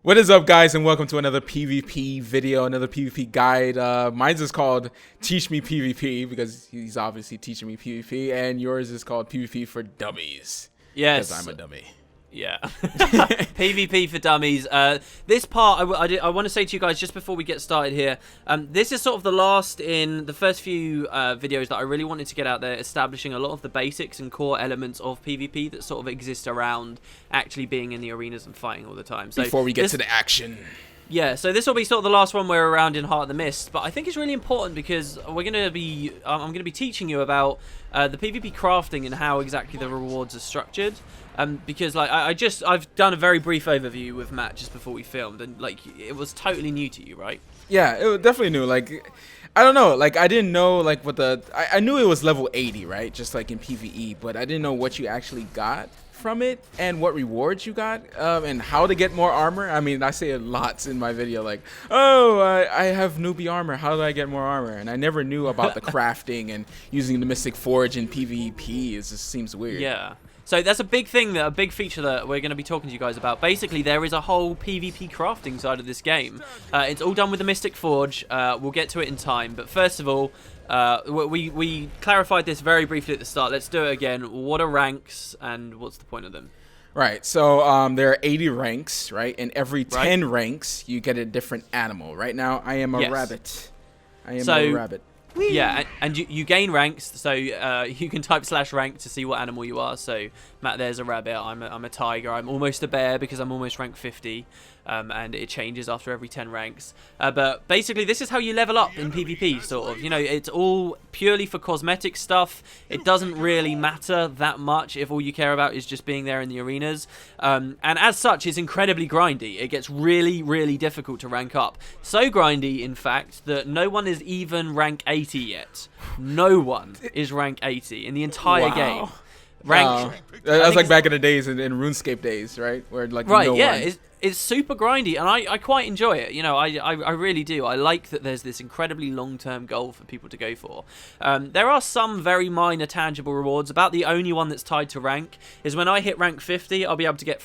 What is up, guys, and welcome to another PvP video, another PvP guide. Mine's is called Teach Me PvP because he's obviously teaching me PvP, and yours is called PvP for Dummies. Yes. Because I'm a dummy. Yeah. PvP for Dummies. This part, I want to say to you guys just before we get started here, this is sort of the last in the first few videos that I really wanted to get out there, establishing a lot of the basics and core elements of PvP that sort of exist around actually being in the arenas and fighting all the time. So before we get to the action. Yeah, so this will be sort of the last one we're around in Heart of the Mist, but I think it's really important because we're going to be, I'm going to be teaching you about the PvP crafting and how exactly the rewards are structured. Because like I've done a very brief overview with Matt just before we filmed, and like it was totally new to you, right? Yeah, it was definitely new. Like, I don't know, like I didn't know like what I knew it was level 80, right? Just like in PvE, but I didn't know what you actually got from it and what rewards you got, and how to get more armor. I mean, I say it lots in my video, like, oh, I have newbie armor, how do I get more armor? And I never knew about the crafting and using the Mystic Forge in PvP. It just seems weird. Yeah. So that's a big thing, a big feature that we're going to be talking to you guys about. Basically, there is a whole PvP crafting side of this game. It's all done with the Mystic Forge. We'll get to it in time. But first of all, we clarified this very briefly at the start. Let's do it again. What are ranks and what's the point of them? Right, so there are 80 ranks, right? And every 10 ranks, you get a different animal. Right now, I am a rabbit. I am a rabbit. Yeah, and you gain ranks, so you can type /rank to see what animal you are. So Matt, there's a rabbit. I'm a tiger. I'm almost a bear because I'm almost rank 50, and it changes after every 10 ranks. But basically, this is how you level up in PvP. Sort of, you know, it's all purely for cosmetic stuff. It doesn't really matter that much if all you care about is just being there in the arenas. And as such, it's incredibly grindy. It gets really, really difficult to rank up. So grindy, in fact, that no one is even rank 80 yet. No one is rank 80 in the entire game. Rank. That was like back in the days in RuneScape days, right? Where like it's super grindy, and I quite enjoy it. You know, I really do. I like that there's this incredibly long-term goal for people to go for. There are some very minor tangible rewards. About the only one that's tied to rank is when I hit rank 50, I'll be able to get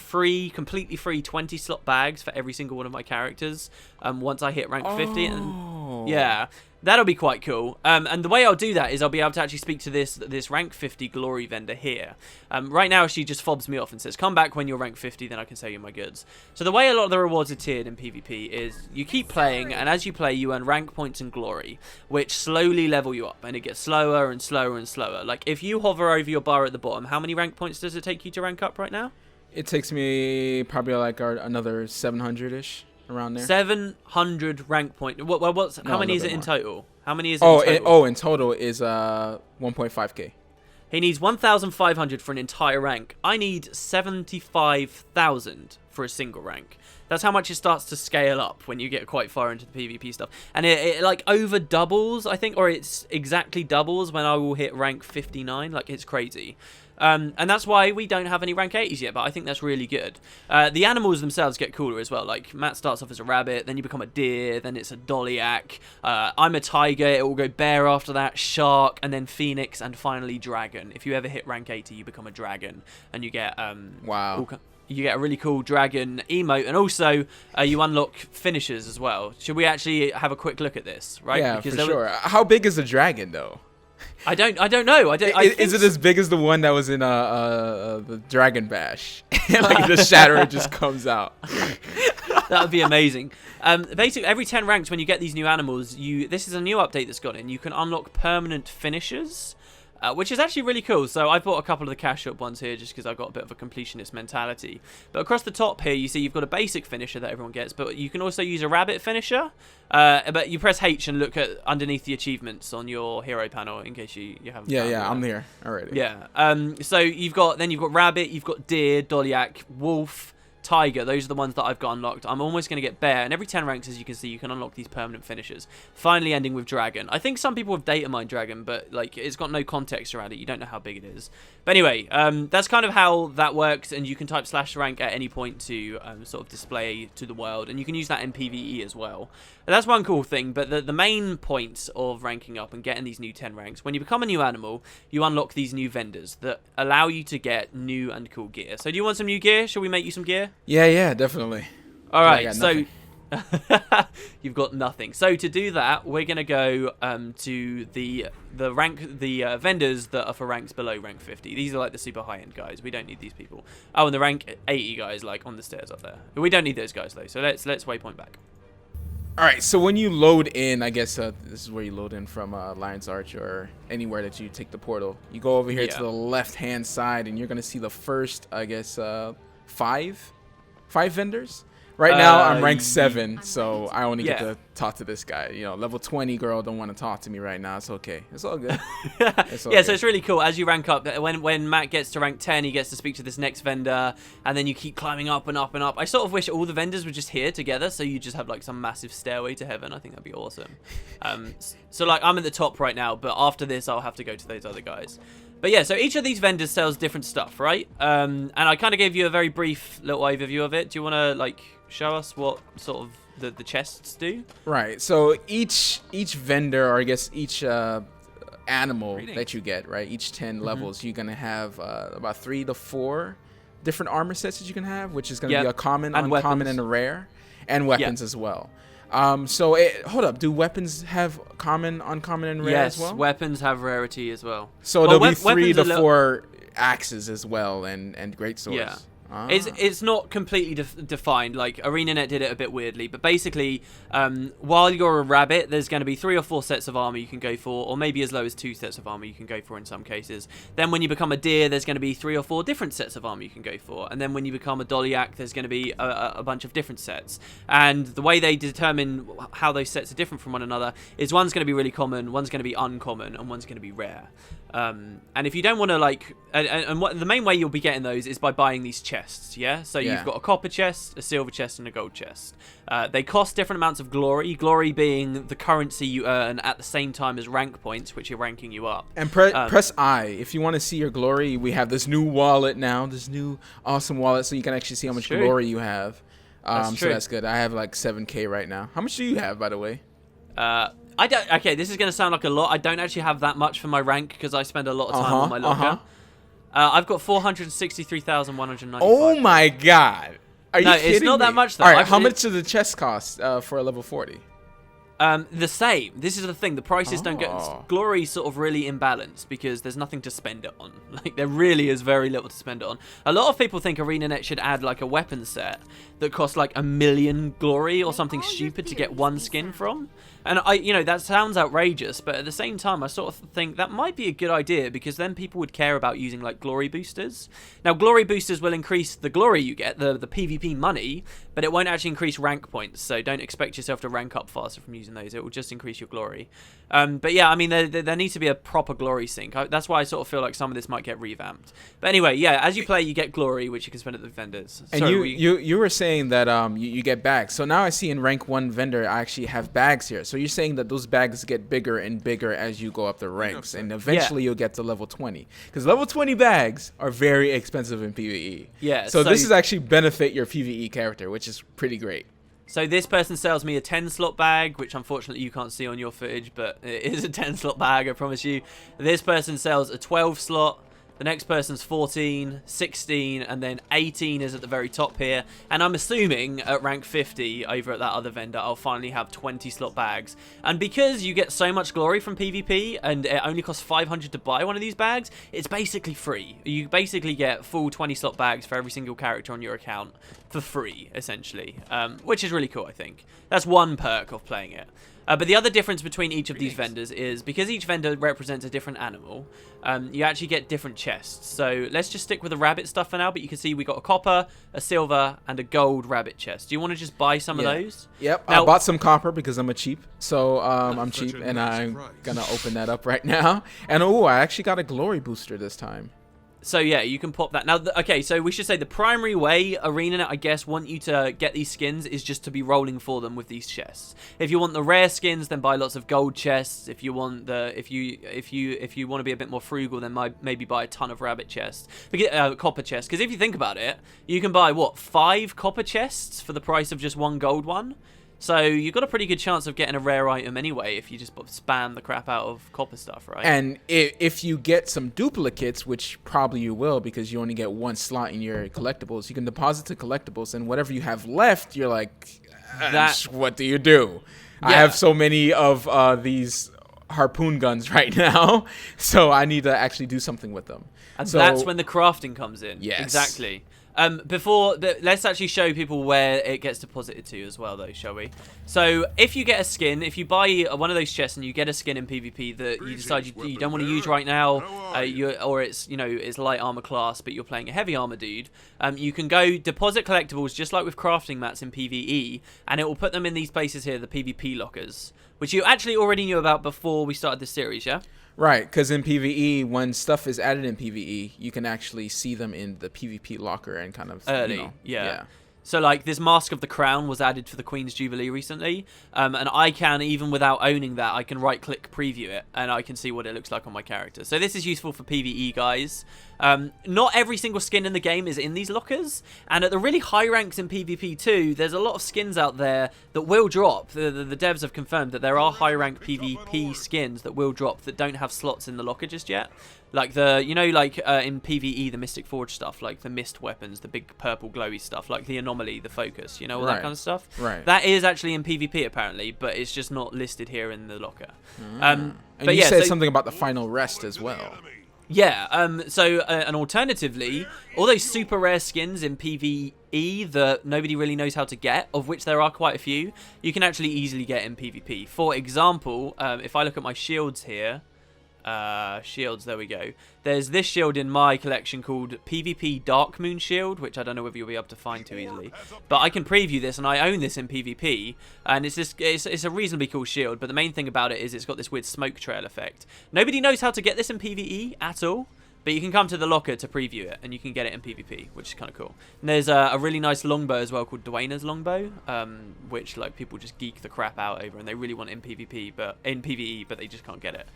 completely free 20-slot bags for every single one of my characters. Once I hit rank 50, and yeah. That'll be quite cool. And the way I'll do that is I'll be able to actually speak to this rank 50 glory vendor here. Right now, she just fobs me off and says, come back when you're rank 50, then I can sell you my goods. So the way a lot of the rewards are tiered in PvP is you keep playing, and as you play, you earn rank points and glory, which slowly level you up, and it gets slower and slower and slower. Like, if you hover over your bar at the bottom, how many rank points does it take you to rank up right now? It takes me probably like another 700-ish. Around there. 700 rank point. How many is it in total? How many is it in total? In total is 1.5k. He needs 1,500 for an entire rank. I need 75,000 for a single rank. That's how much it starts to scale up when you get quite far into the PvP stuff. And it like over doubles, I think, or it's exactly doubles when I will hit rank 59. Like, it's crazy. And that's why we don't have any rank 80s yet, but I think that's really good. The animals themselves get cooler as well. Like, Matt starts off as a rabbit, then you become a deer, then it's a dolyak. I'm a tiger, it will go bear after that, shark, and then phoenix, and finally dragon. If you ever hit rank 80, you become a dragon, and you get... wow. You get a really cool dragon emote, and also you unlock finishers as well. Should we actually have a quick look at this, right? Yeah, because for sure. How big is the dragon, though? I don't know. Is it as big as the one that was in the Dragon Bash? Like the Shatterer just comes out. That would be amazing. Basically, every 10 ranks, when you get these new animals, this is a new update that's got in. You can unlock permanent finishers. Which is actually really cool. So I bought a couple of the cash shop ones here just because I've got a bit of a completionist mentality. But across the top here, you see you've got a basic finisher that everyone gets, but you can also use a rabbit finisher. But you press H and look at underneath the achievements on your hero panel in case you haven't. Yeah, I'm here already. Yeah. So you've got rabbit, you've got deer, dolyak, wolf, tiger. Those are the ones that I've got unlocked. I'm almost going to get bear, and every 10 ranks, as you can see, you can unlock these permanent finishers. Finally ending with dragon. I think some people have data mined dragon, but like it's got no context around it. You don't know how big it is. But anyway, that's kind of how that works, and you can type /rank at any point to sort of display to the world, and you can use that in PvE as well. And that's one cool thing, but the main point of ranking up and getting these new 10 ranks, when you become a new animal, you unlock these new vendors that allow you to get new and cool gear. So do you want some new gear? Shall we make you some gear? Yeah, definitely. All 'Cause I right, got so nothing. you've got nothing. So to do that, we're gonna go to the vendors that are for ranks below rank 50. These are like the super high end guys. We don't need these people. Oh, and the rank 80 guys, like on the stairs up there. We don't need those guys though. So let's waypoint back. All right, so when you load in, I guess this is where you load in from Lion's Arch or anywhere that you take the portal. You go over here to the left-hand side, and you're gonna see the first, I guess, five vendors. Right now, I'm rank 7, so I only get to talk to this guy. You know, level 20 girl don't want to talk to me right now. It's okay. It's all good. It's all yeah, good. so it's really cool. As you rank up, when Matt gets to rank 10, he gets to speak to this next vendor, and then you keep climbing up and up and up. I sort of wish all the vendors were just here together, so you just have like some massive stairway to heaven. I think that'd be awesome. So like I'm at the top right now, but after this, I'll have to go to those other guys. But yeah, so each of these vendors sells different stuff, right? And I kind of gave you a very brief little overview of it. Do you want to like show us what sort of the chests do? Right. So each vendor, or I guess each animal that you get, right? Each 10 levels, you're gonna have about 3 to 4 different armor sets that you can have, which is gonna be a common, uncommon, and a rare, and weapons as well. So hold up, do weapons have common, uncommon, and rare as well? Yes, weapons have rarity as well. So there'll be 3 to 4 axes as well, and great swords. Yeah. It's not completely defined. Like ArenaNet did it a bit weirdly, but basically, while you're a rabbit, there's going to be 3 or 4 sets of armor you can go for, or maybe as low as 2 sets of armor you can go for in some cases. Then when you become a deer, there's going to be 3 or 4 different sets of armor you can go for, and then when you become a dolyak, there's going to be a bunch of different sets. And the way they determine how those sets are different from one another is one's going to be really common, one's going to be uncommon, and one's going to be rare. And if you don't want to like, and what the main way you'll be getting those is by buying these chests, yeah. So you've got a copper chest, a silver chest, and a gold chest. They cost different amounts of glory. Glory being the currency you earn at the same time as rank points, which are ranking you up. And press I if you want to see your glory. We have this new wallet now, this new awesome wallet, so you can actually see how much glory you have. So that's good. I have like 7K right now. How much do you have, by the way? I don't. Okay, this is going to sound like a lot. I don't actually have that much for my rank because I spend a lot of time on my locker. I've got 463,195. Oh my god! Are you kidding it's not me? that much though. All right, how much does the chest cost for a level 40? The same. This is the thing. The prices don't get glory sort of really imbalanced because there's nothing to spend it on. Like there really is very little to spend it on. A lot of people think ArenaNet should add like a weapon set that costs like 1 million glory or something stupid to get one skin from. And that sounds outrageous, but at the same time, I sort of think that might be a good idea because then people would care about using like glory boosters. Now, glory boosters will increase the glory you get, the PvP money, but it won't actually increase rank points. So don't expect yourself to rank up faster from using those. It will just increase your glory. But yeah, I mean, there needs to be a proper glory sync. That's why I sort of feel like some of this might get revamped. But anyway, yeah, as you play, you get glory, which you can spend at the vendors. And you were saying that you get bags. So now I see in rank 1 vendor, I actually have bags here. So you're saying that those bags get bigger and bigger as you go up the ranks, and eventually you'll get to level 20. Because level 20 bags are very expensive in PvE. Yeah. So this is actually benefit your PvE character, which is pretty great. So this person sells me a 10-slot bag, which unfortunately you can't see on your footage, but it is a 10-slot bag, I promise you. This person sells a 12-slot. The next person's 14, 16, and then 18 is at the very top here. And I'm assuming at rank 50 over at that other vendor, I'll finally have 20 slot bags. And because you get so much glory from PvP and it only costs 500 to buy one of these bags, it's basically free. You basically get full 20 slot bags for every single character on your account for free, essentially, which is really cool, I think. That's one perk of playing it. But the other difference between each of these vendors is because each vendor represents a different animal, you actually get different chests. So let's just stick with the rabbit stuff for now, but you can see we got a copper, a silver, and a gold rabbit chest. Do you want to just buy some of those? Yep, now, I bought some copper because I'm a cheap. So I'm cheap, and I'm going to open that up right now. And I actually got a glory booster this time. So yeah, you can pop that. Now, okay, so we should say the primary way ArenaNet, I guess, want you to get these skins is just to be rolling for them with these chests. If you want the rare skins, then buy lots of gold chests. If you want if you want to be a bit more frugal, then maybe buy a ton of rabbit chests, copper chests. Because if you think about it, you can buy what 5 copper chests for the price of just 1 gold one. So you've got a pretty good chance of getting a rare item anyway if you just spam the crap out of copper stuff, right? And if you get some duplicates, which probably you will because you only get one slot in your collectibles, you can deposit to collectibles, and whatever you have left, you're like, what do you do? Yeah. I have so many of these harpoon guns right now, so I need to actually do something with them. And so that's when the crafting comes in. Yes. Exactly. Let's actually show people where it gets deposited to as well, though, shall we? So if you get a skin, if you buy one of those chests and you get a skin in PvP that you decide you don't want to use right now, or it's it's light armor class, but you're playing a heavy armor dude, you can go deposit collectibles just like with crafting mats in PvE, and it will put them in these places here, the PvP lockers, which you actually already knew about before we started this series, yeah? Right, because in PvE, when stuff is added in PvE, you can actually see them in the PvP locker and kind of early, yeah. So like this Mask of the Crown was added for the Queen's Jubilee recently, and I can, even without owning that, I can right-click preview it, and I can see what it looks like on my character. So this is useful for PvE guys. Not every single skin in the game is in these lockers, and at the really high ranks in PvP too, there's a lot of skins out there that will drop. The devs have confirmed that there are high rank PvP skins that will drop that don't have slots in the locker just yet. Like in PvE, the Mystic Forge stuff, like the mist weapons, the big purple glowy stuff, like the anomaly, the focus, all that kind of stuff. Right. That is actually in PvP apparently, but it's just not listed here in the locker. And you said something about the final rest as well. Yeah, and alternatively, all those super rare skins in PvE that nobody really knows how to get, of which there are quite a few, you can actually easily get in PvP. For example, if I look at my shields here, shields, there we go. There's this shield in my collection called PvP Dark Moon Shield, which I don't know whether you'll be able to find too easily. But I can preview this, and I own this in PvP, and it's a reasonably cool shield, but the main thing about it is it's got this weird smoke trail effect. Nobody knows how to get this in PvE at all, but you can come to the locker to preview it, and you can get it in PvP, which is kind of cool. And there's a really nice longbow as well called Dwayna's longbow, which like people just geek the crap out over, and they really want it in PvP, but in PvE, but they just can't get it.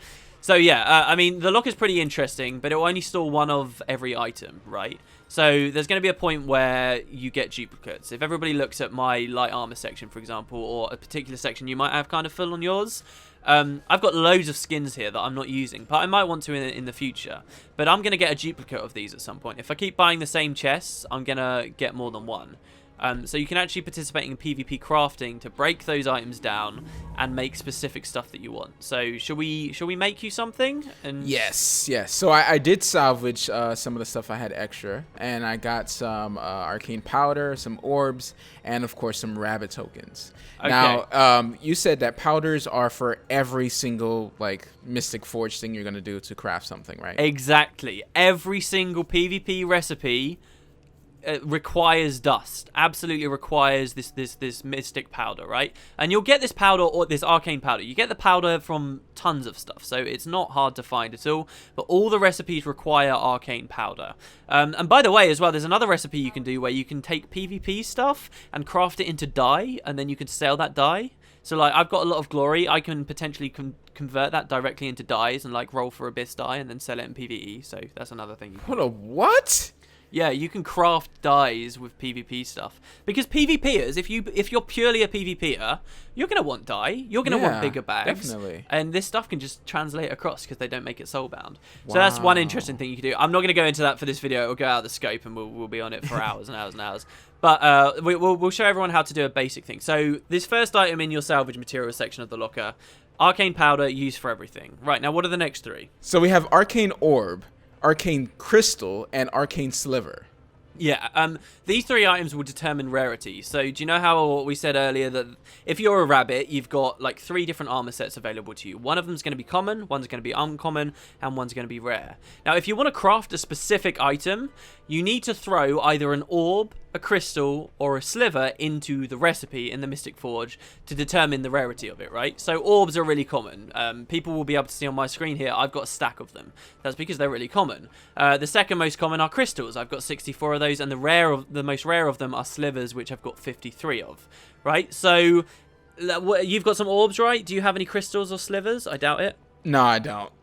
So yeah, I mean, the locker's pretty interesting, but it will only store one of every item, right? So there's going to be a point where you get duplicates. If everybody looks at my light armor section, for example, or a particular section you might have kind of full on yours, I've got loads of skins here that I'm not using, but I might want to in the future. But I'm going to get a duplicate of these at some point. If I keep buying the same chests, I'm going to get more than one. So you can actually participate in PvP crafting to break those items down and make specific stuff that you want. So shall we make you something? And yes. So I did salvage some of the stuff I had extra, and I got some arcane powder, some orbs, and of course some rabbit tokens. Okay. Now, you said that powders are for every single like Mystic Forge thing you're gonna do to craft something, right? Exactly. Every single PvP recipe requires dust, absolutely requires this mystic powder, right? And you'll get this powder, or this arcane powder, you get the powder from tons of stuff, so it's not hard to find at all, but all the recipes require arcane powder. And by the way as well, there's another recipe you can do where you can take PvP stuff and craft it into dye, and then you can sell that dye. So like, I've got a lot of glory, I can potentially convert that directly into dyes and like roll for abyss dye and then sell it in PvE, so that's another thing you can do. What? Yeah, you can craft dyes with PvP stuff. Because PvPers, if you're purely a PvPer, you're going to want dye. You're going to want bigger bags. Definitely. And this stuff can just translate across because they don't make it soulbound. Wow. So that's one interesting thing you can do. I'm not going to go into that for this video. It'll go out of the scope and we'll be on it for hours and hours and hours. But we'll show everyone how to do a basic thing. So this first item in your salvage materials section of the locker, arcane powder, used for everything. Right, now what are the next three? So we have arcane orb, arcane crystal, and arcane sliver. Yeah, these three items will determine rarity. So do you know how we said earlier that if you're a rabbit, you've got like 3 different armor sets available to you. One of them is going to be common, one's going to be uncommon, and one's going to be rare. Now, if you want to craft a specific item, you need to throw either an orb, a crystal, or a sliver into the recipe in the Mystic Forge to determine the rarity of it, right? So orbs are really common. People will be able to see on my screen here, I've got a stack of them. That's because they're really common. The second most common are crystals. I've got 64 of those, and the most rare of them are slivers, which I've got 53 of, right? So you've got some orbs, right? Do you have any crystals or slivers? I doubt it. No, I don't.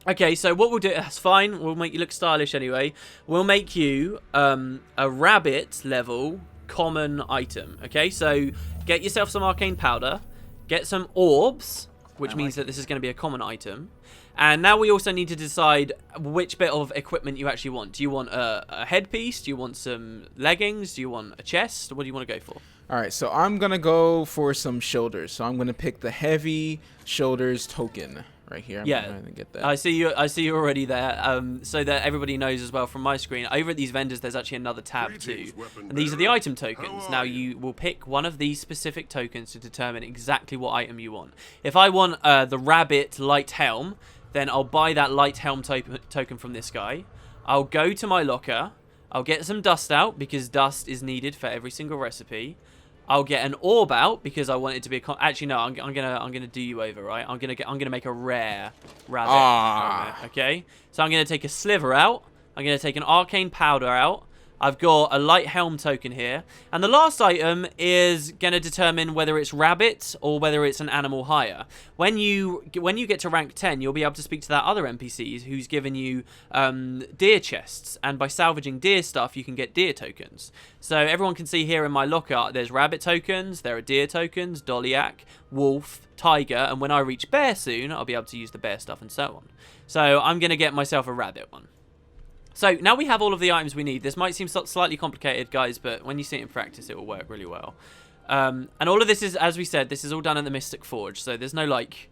Okay, so what we'll do, that's fine, we'll make you look stylish anyway. We'll make you a rabbit level common item. Okay, so get yourself some arcane powder, get some orbs, which means that this is going to be a common item. And now we also need to decide which bit of equipment you actually want. Do you want a headpiece? Do you want some leggings? Do you want a chest? What do you want to go for? All right, so I'm going to go for some shoulders. So I'm going to pick the heavy shoulders token right here. I'm going to get that. I see you already there. So that everybody knows as well from my screen, over at these vendors, there's actually another tab too. And these are the item tokens. Now you will pick one of these specific tokens to determine exactly what item you want. If I want the rabbit light helm, then I'll buy that light helm token from this guy. I'll go to my locker. I'll get some dust out because dust is needed for every single recipe. I'll get an orb out because I want it to be a actually no, I'm gonna do you over, right? I'm gonna make a rare rabbit. Okay, so I'm gonna take a sliver out. I'm gonna take an arcane powder out. I've got a light helm token here. And the last item is going to determine whether it's rabbit or whether it's an animal hire. When you get to rank 10, you'll be able to speak to that other NPC who's given you deer chests. And by salvaging deer stuff, you can get deer tokens. So everyone can see here in my locker, there's rabbit tokens, there are deer tokens, dolyak, wolf, tiger. And when I reach bear soon, I'll be able to use the bear stuff and so on. So I'm going to get myself a rabbit one. So now we have all of the items we need. This might seem slightly complicated, guys, but when you see it in practice, it will work really well. And all of this is, as we said, this is all done in the Mystic Forge. So there's no, like...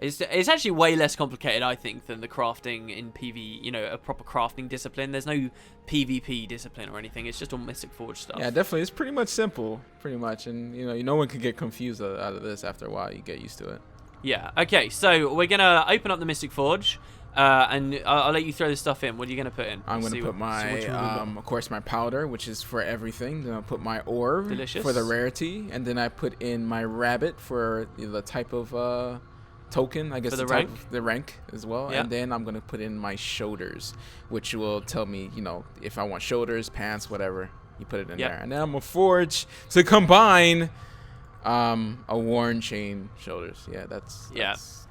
It's actually way less complicated, I think, than the crafting in PV, you know, a proper crafting discipline. There's no PvP discipline or anything. It's just all Mystic Forge stuff. Yeah, definitely. It's pretty much simple, pretty much. And, you know, no one can get confused out of this after a while. You get used to it. Yeah, okay. So we're going to open up the Mystic Forge. And I'll let you throw this stuff in. What are you going to put in? I'm going to put my, of course, my powder, which is for everything. Then I'll put my orb for the rarity. And then I put in my rabbit for the type of token, I guess, for the rank as well. Yeah. And then I'm going to put in my shoulders, which will tell me, you know, if I want shoulders, pants, whatever. You put it in there. And then I'm going to forge to combine a worn chain shoulders. Yeah, that's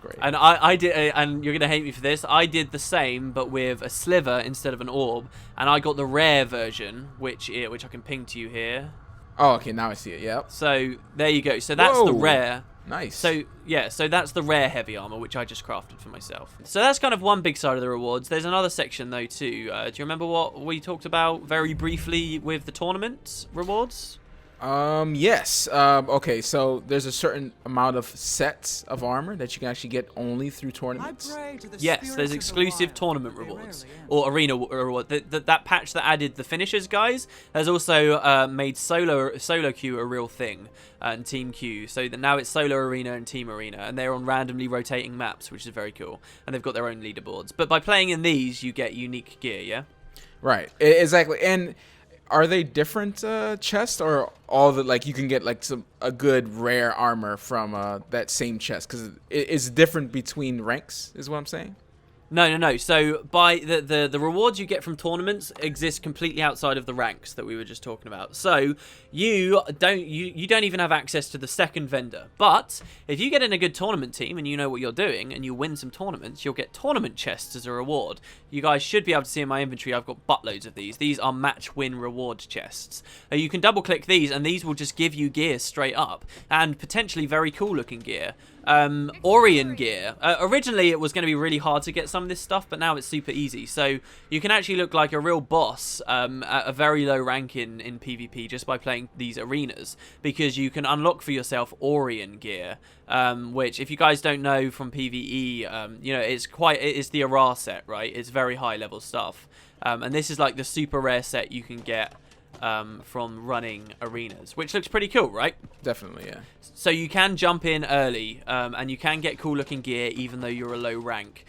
great. And I did, and you're gonna hate me for this. I did the same, but with a sliver instead of an orb, and I got the rare version, which I can ping to you here. Oh, okay, now I see it. Yep. So there you go. So that's the rare. Nice. So yeah, so that's the rare heavy armor, which I just crafted for myself. So that's kind of one big side of the rewards. There's another section though too. Do you remember what we talked about very briefly with the tournament rewards? Yes. Okay, so there's a certain amount of sets of armor that you can actually get only through tournaments. Yes, there's exclusive tournament rewards or arena reward. That patch that added the finishers, guys, has also made solo queue a real thing and team queue. So that now it's solo arena and team arena, and they're on randomly rotating maps, which is very cool. And they've got their own leaderboards. But by playing in these, you get unique gear. Yeah. Right. Exactly. And are they different chests, or all the, like, you can get like a good rare armor from that same chest? Because it's different between ranks, is what I'm saying. No. So by the rewards you get from tournaments exist completely outside of the ranks that we were just talking about. So you don't even have access to the second vendor. But if you get in a good tournament team and you know what you're doing and you win some tournaments, you'll get tournament chests as a reward. You guys should be able to see in my inventory I've got buttloads of these. These are match win reward chests. You can double click these and these will just give you gear straight up, and potentially very cool looking gear. Orion gear. Originally it was going to be really hard to get some of this stuff, but now it's super easy. So you can actually look like a real boss at a very low rank in PvP just by playing these arenas, because you can unlock for yourself Orion gear, which, if you guys don't know from PvE, you know, it's the Ara set, right? It's very high level stuff, and this is like the super rare set you can get from running arenas, which looks pretty cool, right? Definitely, yeah. So you can jump in early, and you can get cool looking gear even though you're a low rank,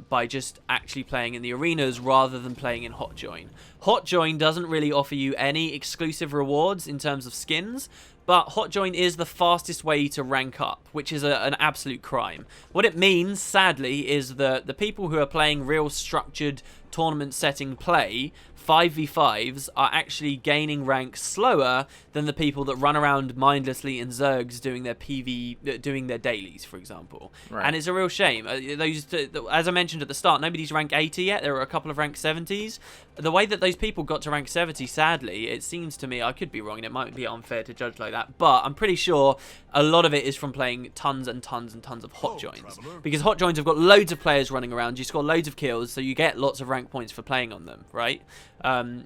by just actually playing in the arenas rather than playing in Hotjoin. Hotjoin doesn't really offer you any exclusive rewards in terms of skins, but Hotjoin is the fastest way to rank up, which is an absolute crime. What it means, sadly, is that the people who are playing real structured tournament setting play 5v5s are actually gaining rank slower than the people that run around mindlessly in Zergs doing their dailies, for example. Right. And it's a real shame. As I mentioned at the start, nobody's rank 80 yet. There are a couple of rank 70s. The way that those people got to rank 70, sadly, it seems to me, I could be wrong, and it might be unfair to judge like that, but I'm pretty sure a lot of it is from playing tons and tons and tons of hot joins. Because hot joins have got loads of players running around, you score loads of kills, so you get lots of rank points for playing on them, right?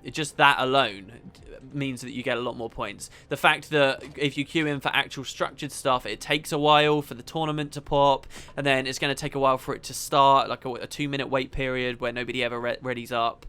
Just that alone means that you get a lot more points. The fact that if you queue in for actual structured stuff, it takes a while for the tournament to pop, and then it's going to take a while for it to start, like a 2-minute wait period where nobody ever readies up.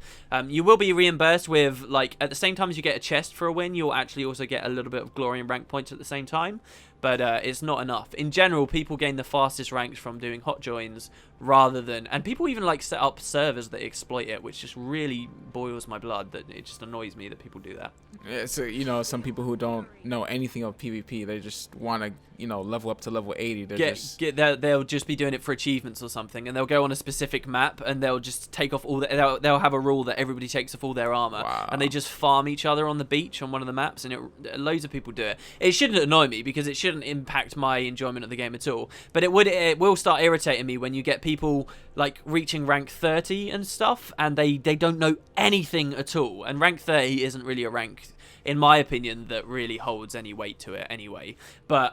You will be reimbursed with, like, at the same time as you get a chest for a win, you'll actually also get a little bit of glory and rank points at the same time. But it's not enough. In general, people gain the fastest ranks from doing hot joins rather than... And people even like set up servers that exploit it, which just really boils my blood. That it just annoys me that people do that. Yeah, so, you know, some people who don't know anything of PvP, they just want to, you know, level up to level 80. They'll just be doing it for achievements or something, and they'll go on a specific map, and they'll just take off all... They'll have a rule that everybody takes off all their armor, and they just farm each other on the beach on one of the maps, and loads of people do it. It shouldn't annoy me, because it shouldn't impact my enjoyment of the game at all, but it will start irritating me when you get people like reaching rank 30 and stuff, and they don't know anything at all, and rank 30 isn't really a rank, in my opinion, that really holds any weight to it anyway. But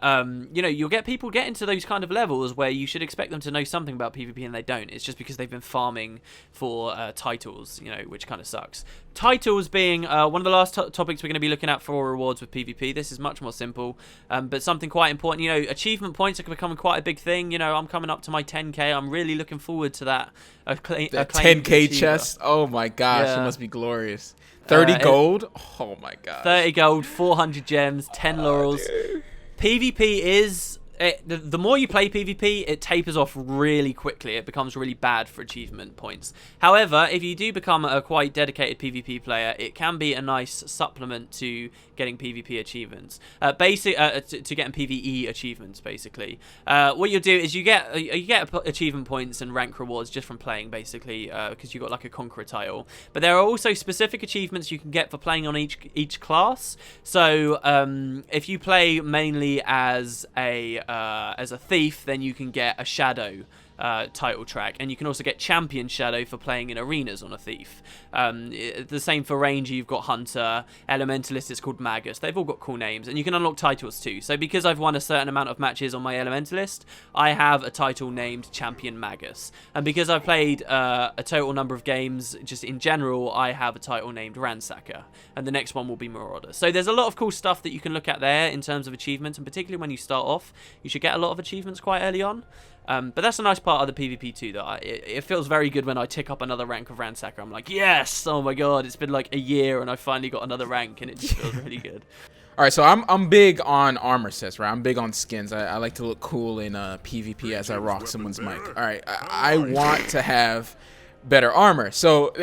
you know, you'll get people get into those kind of levels where you should expect them to know something about PvP, and they don't. It's just because they've been farming for titles, you know, which kind of sucks. Titles being one of the last topics we're going to be looking at for rewards with PvP. This is much more simple, but something quite important. You know, achievement points are becoming quite a big thing. You know, I'm coming up to my 10k. I'm really looking forward to that. That 10k chest. Oh my gosh, yeah. It must be glorious. 30 gold. Oh my god. 30 gold, 400 gems, 10 laurels. Dude. PvP is... the more you play PvP, it tapers off really quickly. It becomes really bad for achievement points. However, if you do become a quite dedicated PvP player, it can be a nice supplement to getting PvP achievements. To getting PvE achievements, basically. What you'll do is you get achievement points and rank rewards just from playing, basically, because you've got like a Conqueror title. But there are also specific achievements you can get for playing on each class. So if you play mainly as a thief, then you can get a shadow title track, and you can also get champion shadow for playing in arenas on a thief. The same for ranger, you've got hunter. Elementalist is called magus. They've all got cool names, and you can unlock titles too. So because I've won a certain amount of matches on my elementalist, I have a title named champion magus, and because I've played a total number of games just in general, I have a title named ransacker, and the next one will be marauder. So there's a lot of cool stuff that you can look at there in terms of achievements, and particularly when you start off, you should get a lot of achievements quite early on. But that's a nice part of the PvP too, that it feels very good when I tick up another rank of Ransacker. I'm like, yes! Oh my god, it's been like a year and I finally got another rank, and it just feels really good. Alright, so I'm big on armor sets, right? I'm big on skins. I like to look cool in PvP as I rock someone's mic. Alright, I want to have better armor. So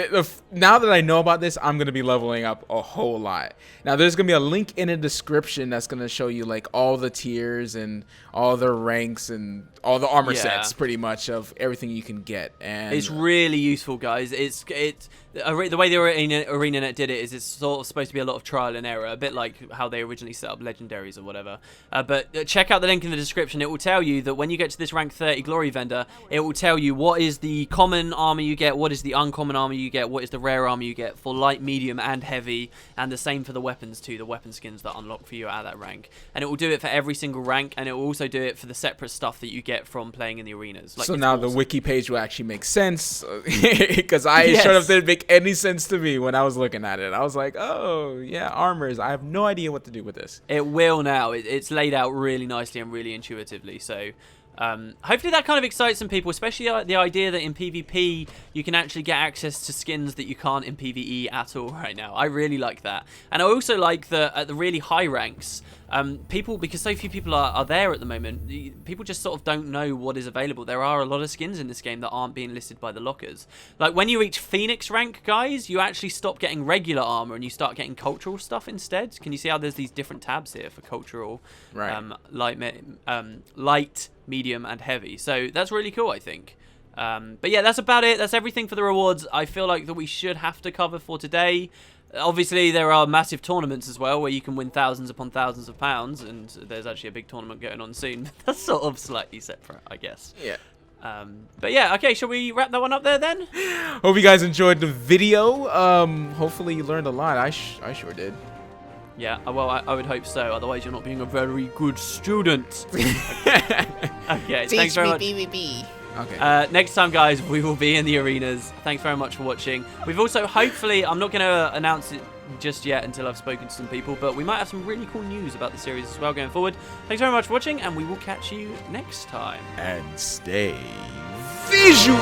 now that I know about this, I'm going to be leveling up a whole lot. Now there's going to be a link in the description that's going to show you like all the tiers and all the ranks and all the armor sets pretty much of everything you can get. And it's really useful, guys. The way the ArenaNet did it is it's sort of supposed to be a lot of trial and error, a bit like how they originally set up legendaries or whatever. But check out the link in the description. It will tell you that when you get to this rank 30 glory vendor, it will tell you what is the common armor you get, what is the uncommon armor you get, what is the rare armor you get for light, medium, and heavy, and the same for the weapons too, the weapon skins that unlock for you at that rank. And it will do it for every single rank, and it will also do it for the separate stuff that you get from playing in the arenas. Like, so now the wiki page will actually make sense, because I showed up didn't make any sense to me when I was looking at it. I was like, oh yeah, armors. I have no idea what to do with this. It will now. It's laid out really nicely and really intuitively. So hopefully that kind of excites some people, especially the idea that in PvP you can actually get access to skins that you can't in PvE at all right now. I really like that. And I also like that at the really high ranks, people, because so few people are there at the moment, people just sort of don't know what is available. There are a lot of skins in this game that aren't being listed by the lockers. Like when you reach Phoenix rank, guys, you actually stop getting regular armor and you start getting cultural stuff instead. Can you see how there's these different tabs here for cultural, right. light, medium, and heavy? So that's really cool, I think. But yeah, that's about it. That's everything for the rewards. I feel like that we should have to cover for today. Obviously, there are massive tournaments as well where you can win thousands upon thousands of pounds, and there's actually a big tournament going on soon. That's sort of slightly separate, I guess. Yeah. But yeah, okay, shall we wrap that one up there then? Hope you guys enjoyed the video. Hopefully you learned a lot. I sure did. Yeah, well, I would hope so. Otherwise, you're not being a very good student. Okay, thanks very much. PvP. Okay. Next time, guys, we will be in the arenas. Thanks very much for watching. We've also, hopefully, I'm not going to announce it just yet until I've spoken to some people, but we might have some really cool news about the series as well going forward. Thanks very much for watching, and we will catch you next time. And stay visual.